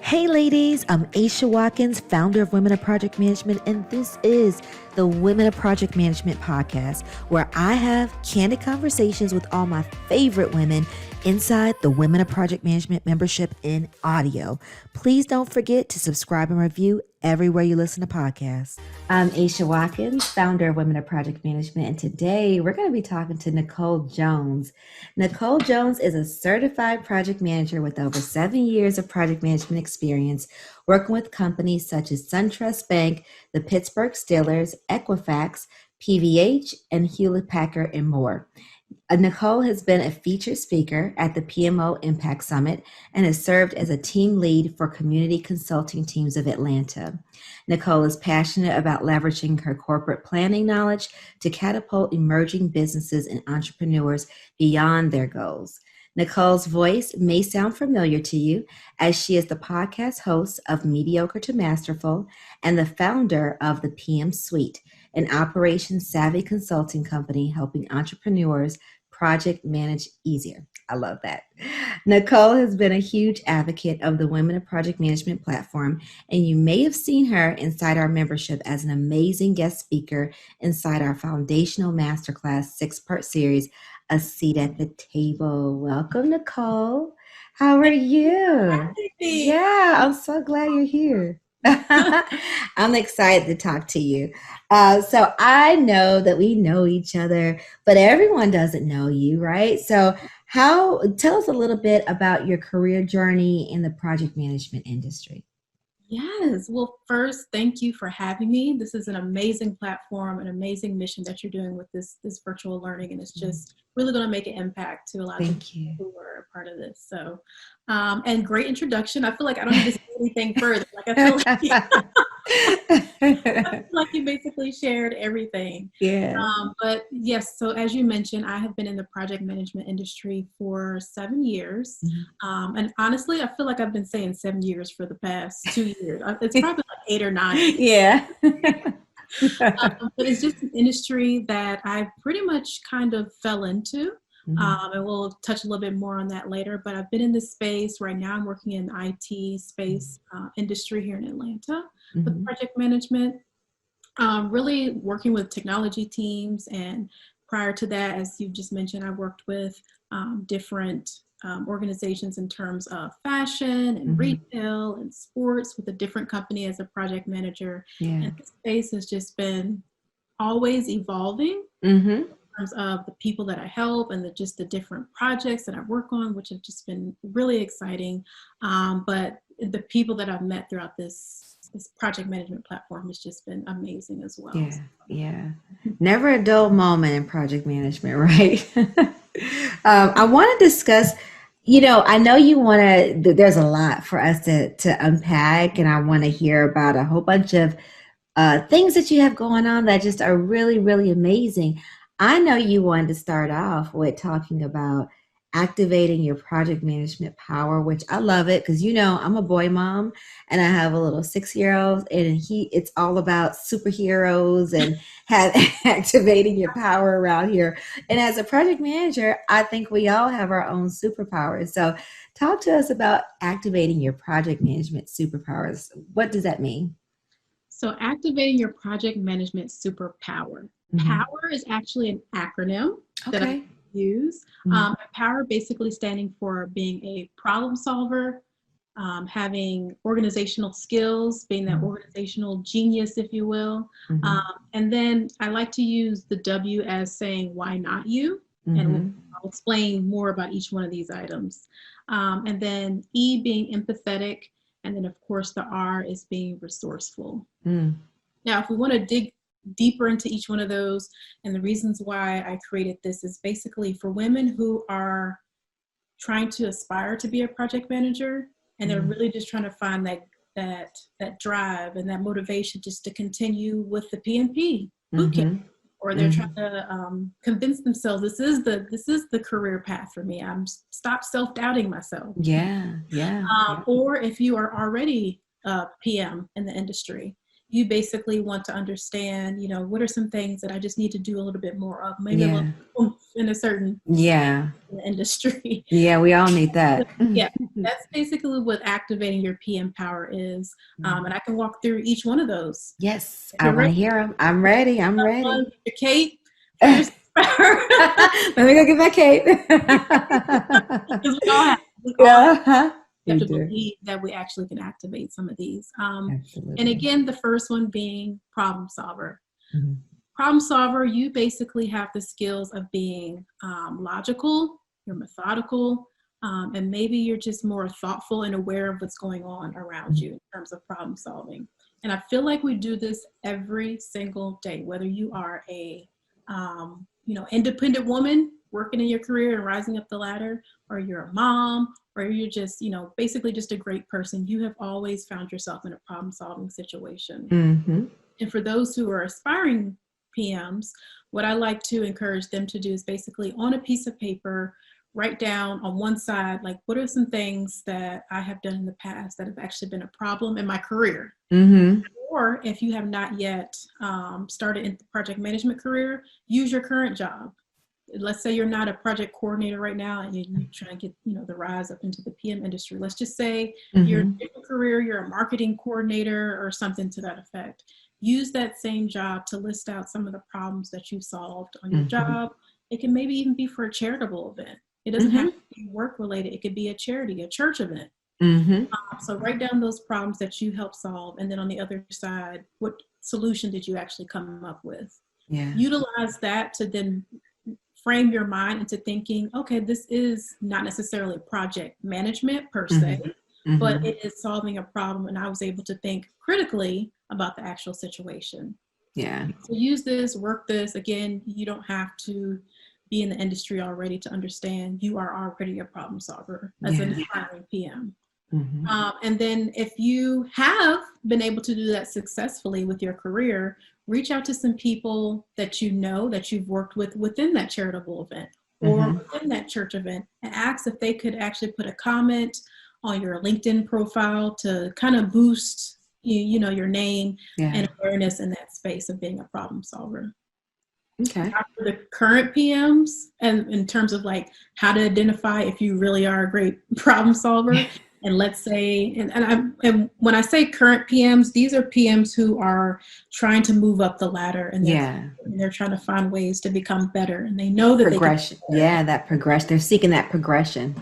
Hey ladies, I'm Aisha Watkins, founder of Women of Project Management, and this is the Women of Project Management podcast, where I have candid conversations with all my favorite women inside the Women of Project Management membership in audio. Please don't forget to subscribe and review everywhere you listen to podcasts. I'm Aisha Watkins, founder of Women of Project Management, and today we're going to be talking to Nicole Jones. Nicole Jones is a certified project manager with over 7 years of project management experience, working with companies such as SunTrust Bank, the Pittsburgh Steelers, Equifax, PVH, and Hewlett-Packard, and more. Nicole has been a featured speaker at the PMO Impact Summit and has served as a team lead for community consulting teams of Atlanta. Nicole is passionate about leveraging her corporate planning knowledge to catapult emerging businesses and entrepreneurs beyond their goals. Nicole's voice may sound familiar to you, as she is the podcast host of Mediocre to Masterful and the founder of the PM Suite, an operations savvy consulting company helping entrepreneurs project manage easier. I love that. Nicole has been a huge advocate of the Women of Project Management platform, and you may have seen her inside our membership as an amazing guest speaker inside our foundational masterclass 6-part series, A Seat at the Table. Welcome, Nicole. How are you? Yeah, I'm so glad you're here. I'm excited to talk to you. So I know that we know each other, but everyone doesn't know you, right? So tell us a little bit about your career journey in the project management industry. Yes. Well, first, thank you for having me. This is an amazing platform, an amazing mission that you're doing with this virtual learning, and it's just really going to make an impact to a lot of people who are a part of this. So, and great introduction. I feel like I don't need to say anything further. Like I feel like you basically shared everything. Yeah. But yes, so as you mentioned, I have been in the project management industry for 7 years. Mm-hmm. And honestly, I feel like I've been saying 7 years for the past 2 years. It's probably like 8 or 9. Yeah. But it's just an industry that I pretty much kind of fell into. And we'll touch a little bit more on that later. But I've been in this space. Right now I'm working in the IT space industry here in Atlanta with project management. Really working with technology teams, and prior to that, as you just mentioned, I worked with different organizations in terms of fashion and retail and sports with a different company as a project manager. Yeah. And the space has just been always evolving in terms of the people that I help and just the different projects that I work on, which have just been really exciting. But the people that I've met throughout this project management platform has just been amazing as well. Yeah. Never a dull moment in project management, right? I want to discuss, I know you want to, there's a lot for us to unpack, and I want to hear about a whole bunch of things that you have going on that just are really, really amazing. I know you wanted to start off with talking about activating your project management power, which I love it because, I'm a boy mom and I have a little 6-year-old, and it's all about superheroes and activating your power around here. And as a project manager, I think we all have our own superpowers. So talk to us about activating your project management superpowers. What does that mean? So activating your project management superpower. POWER is actually an acronym that I use. POWER basically standing for being a problem solver, having organizational skills, being that organizational genius, if you will. And then I like to use the W as saying, why not you? And I'll explain more about each one of these items. And then E being empathetic. And then, of course, the R is being resourceful. Now, if we want to dig deeper into each one of those, and the reasons why I created this is basically for women who are trying to aspire to be a project manager, and they're really just trying to find that drive and that motivation just to continue with the PMP bootcamp. Or they're trying to convince themselves this is the career path for me. Stop self-doubting myself. Yeah. Or if you are already a PM in the industry, you basically want to understand, what are some things that I just need to do a little bit more of, maybe a little oomph in a certain industry. Yeah, we all need that. Yeah, that's basically what activating your PM power is. And I can walk through each one of those. Yes, I want to hear them. I'm ready. I'm ready. Your cape. Let me go get my cape. Because we all have. You have to believe that we actually can activate some of these. And again, the first one being problem solver. Mm-hmm. Problem solver, you basically have the skills of being logical, you're methodical, and maybe you're just more thoughtful and aware of what's going on around you in terms of problem solving. And I feel like we do this every single day, whether you are a independent woman working in your career and rising up the ladder, or you're a mom, or you're just, basically just a great person. You have always found yourself in a problem solving situation. Mm-hmm. And for those who are aspiring PMs, what I like to encourage them to do is basically on a piece of paper, write down on one side, like, what are some things that I have done in the past that have actually been a problem in my career? Mm-hmm. Or if you have not yet started in the project management career, use your current job. Let's say you're not a project coordinator right now and you're trying to get, the rise up into the PM industry. Let's just say you're in a different career, you're a marketing coordinator or something to that effect. Use that same job to list out some of the problems that you solved on your job. It can maybe even be for a charitable event. It doesn't have to be work related. It could be a charity, a church event. So write down those problems that you helped solve. And then on the other side, what solution did you actually come up with? Yeah. Utilize that to then frame your mind into thinking, okay, this is not necessarily project management per se, but it is solving a problem. And I was able to think critically about the actual situation. Yeah. So use this, work this. Again, you don't have to be in the industry already to understand you are already a problem solver as an aspiring PM. And then if you have been able to do that successfully with your career, reach out to some people that that you've worked with within that charitable event or within that church event, and ask if they could actually put a comment on your LinkedIn profile to kind of boost your name and awareness in that space of being a problem solver. Okay. For the current PMs, and in terms of like how to identify if you really are a great problem solver. And let's say, and when I say current PMs, these are PMs who are trying to move up the ladder, and they're trying to find ways to become better, and they know that progression. That progression. They're seeking that progression.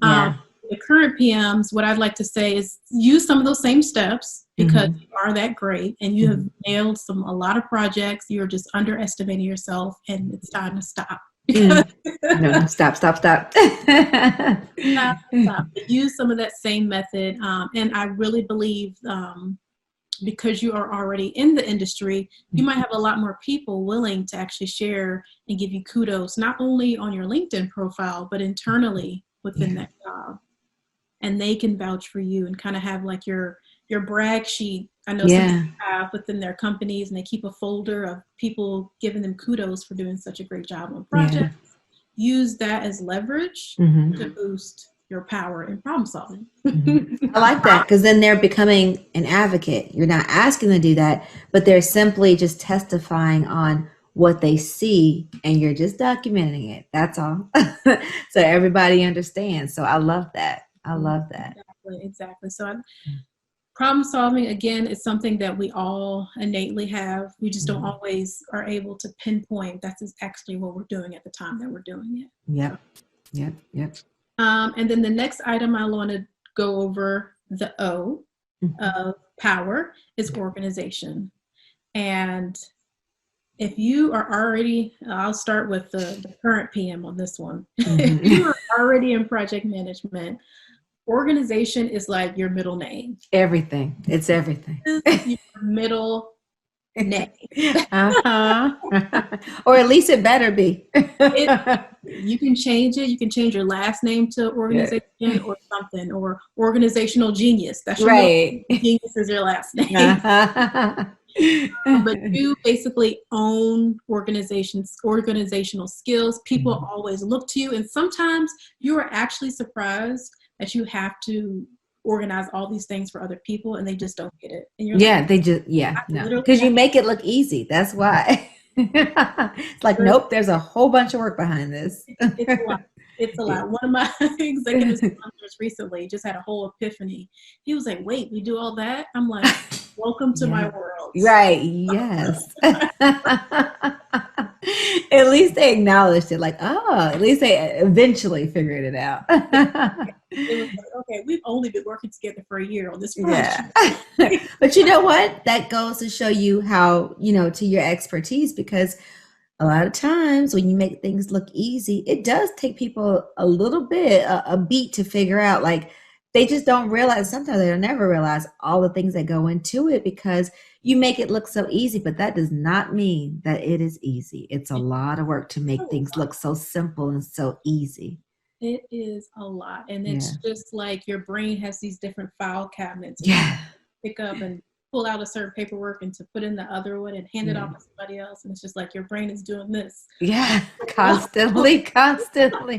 The current PMs, what I'd like to say is use some of those same steps because you are that great, and you have nailed a lot of projects. You're just underestimating yourself, and it's time to stop. No, stop. Stop. Use some of that same method. And I really believe because you are already in the industry, you might have a lot more people willing to actually share and give you kudos, not only on your LinkedIn profile, but internally within that job. And they can vouch for you and kind of have like your brag sheet. I know some people have within their companies, and they keep a folder of people giving them kudos for doing such a great job on projects. Use that as leverage to boost your power in problem solving. I like that, because then they're becoming an advocate. You're not asking them to do that, but they're simply just testifying on what they see, and you're just documenting it. That's all. So everybody understands. So I love that. Exactly. So problem solving, again, is something that we all innately have. We just don't always are able to pinpoint that's actually what we're doing at the time that we're doing it. Yep. And then the next item I want to go over, the O of power, is organization. And if you are already, I'll start with the current PM on this one. If you are already in project management, organization is like your middle name. Everything. It's everything. Your middle name. Or at least it better be. You can change it. You can change your last name to organization or something, or organizational genius. That's your right. Genius is your last name. But you basically own organizational skills. People always look to you, and sometimes you are actually surprised that you have to organize all these things for other people, and they just don't get it. And you're Yeah, like, they just, I no, literally because you have make it look easy. That's why. It's like, to, nope, there's a whole bunch of work behind this. it's a lot. It's a Yeah. lot. One of my executive sponsors recently just had a whole epiphany. He was like, wait, we do all that? I'm like, welcome to my Yeah. world. Right. Yes. At least they acknowledged it. Like, oh, at least they eventually figured it out. It was like, okay, we've only been working together for a year on this Yeah. project. But you know what? That goes to show you how, to your expertise, because a lot of times when you make things look easy, it does take people a little bit, a beat to figure out. Like, they just don't realize, sometimes they'll never realize all the things that go into it, because you make it look so easy, but that does not mean that it is easy. It's a lot of work to make things look so simple and so easy. It is a lot. And Yeah. it's just like your brain has these different file cabinets for you to Yeah. pick up and pull out a certain paperwork and to put in the other one and hand it Yeah. off to somebody else. And it's just like your brain is doing this. Yeah. Constantly, constantly.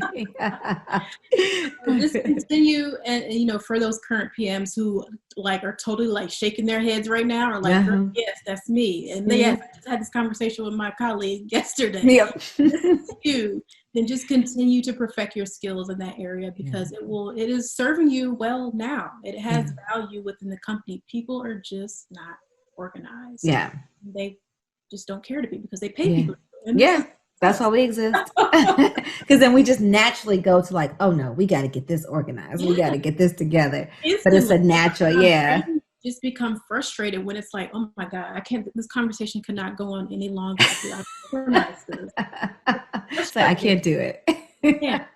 Just continue, and for those current PMs who like are totally like shaking their heads right now, or like, Uh-huh. yes, that's me. And yes, I just had this conversation with my colleague yesterday. Yep. This is you. Then just continue to perfect your skills in that area, because it is serving you well now. It has value within the company. People are just not organized. Yeah. They just don't care to be, because they pay Yeah. people. And Yeah. That's why we exist. Because then we just naturally go to like, oh no, we got to get this organized. We got to get this together. But it's a natural, yeah. Just become frustrated when it's like, oh my God, this conversation cannot go on any longer. So I can't do it. I can't.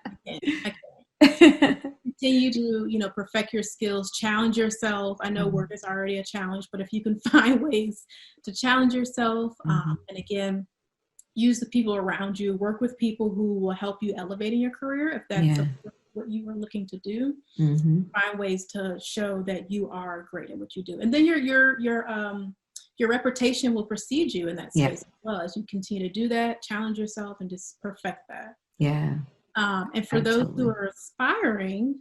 Continue to, perfect your skills, challenge yourself. I know work is already a challenge, but if you can find ways to challenge yourself, and again, use the people around you, work with people who will help you elevate in your career, if that's what you are looking to do. Find ways to show that you are great at what you do, and then your reputation will precede you in that space as well, as you continue to do that, challenge yourself, and just perfect that. And for those who are aspiring,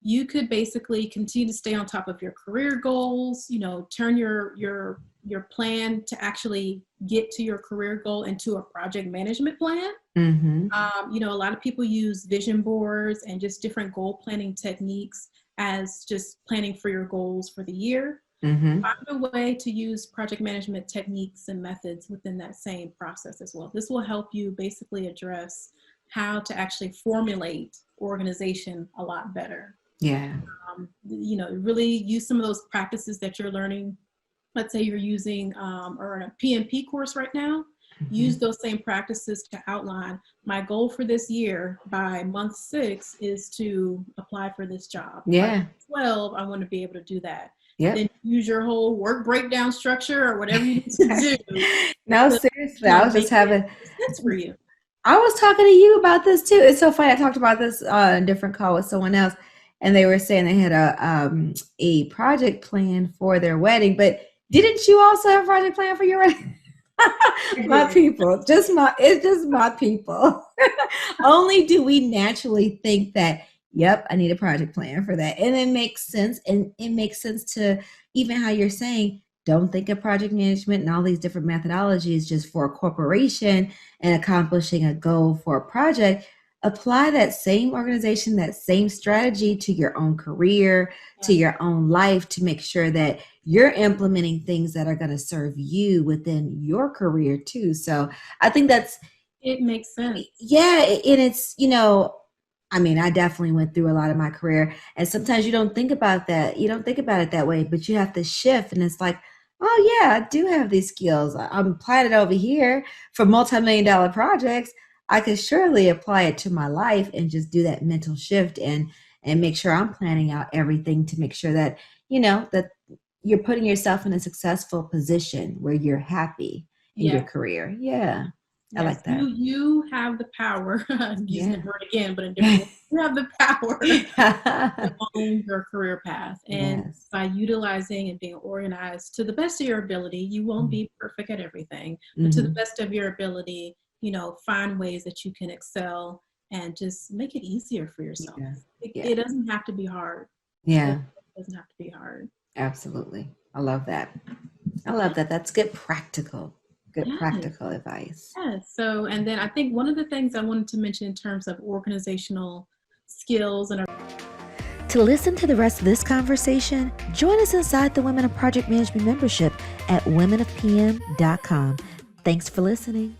you could basically continue to stay on top of your career goals, turn your plan to actually get to your career goal into a project management plan. A lot of people use vision boards and just different goal planning techniques as just planning for your goals for the year. Find a way to use project management techniques and methods within that same process as well. This will help you basically address how to actually formulate organization a lot better. Really use some of those practices that you're learning. Let's say you're using or in a PMP course right now, use those same practices to outline, my goal for this year by month 6 is to apply for this job. By 12, I want to be able to do that. Then use your whole work breakdown structure or whatever you need to do. No, seriously, I was just having sense for you. I was talking to you about this too. It's so funny. I talked about this on a different call with someone else, and they were saying they had a project plan for their wedding. But didn't you also have a project plan for your wedding? My people, it's just my people. Only do we naturally think that, yep, I need a project plan for that. And it makes sense. And it makes sense to even how you're saying, don't think of project management and all these different methodologies just for a corporation and accomplishing a goal for a project. Apply that same organization, that same strategy to your own career, to your own life, to make sure that you're implementing things that are going to serve you within your career too. So I think it makes sense. Yeah. And it's, I definitely went through a lot of my career, and sometimes you don't think about that. You don't think about it that way, but you have to shift. And it's like, oh yeah, I do have these skills. I'm applying it over here for multi-million-dollar projects. I could surely apply it to my life and just do that mental shift and make sure I'm planning out everything to make sure that, that you're putting yourself in a successful position where you're happy in your career. Yeah. I like that. You have the power. I'm using the word again, but in different ways. You have the power to own your career path. And by utilizing and being organized to the best of your ability, you won't be perfect at everything, but to the best of your ability, find ways that you can excel and just make it easier for yourself. It doesn't have to be hard. doesn't have to be hard. Absolutely. I love that. I love that. That's good practical advice. Yes. So, and then I think one of the things I wanted to mention in terms of organizational skills and to listen to the rest of this conversation, join us inside the Women of Project Management membership at womenofpm.com. Thanks for listening.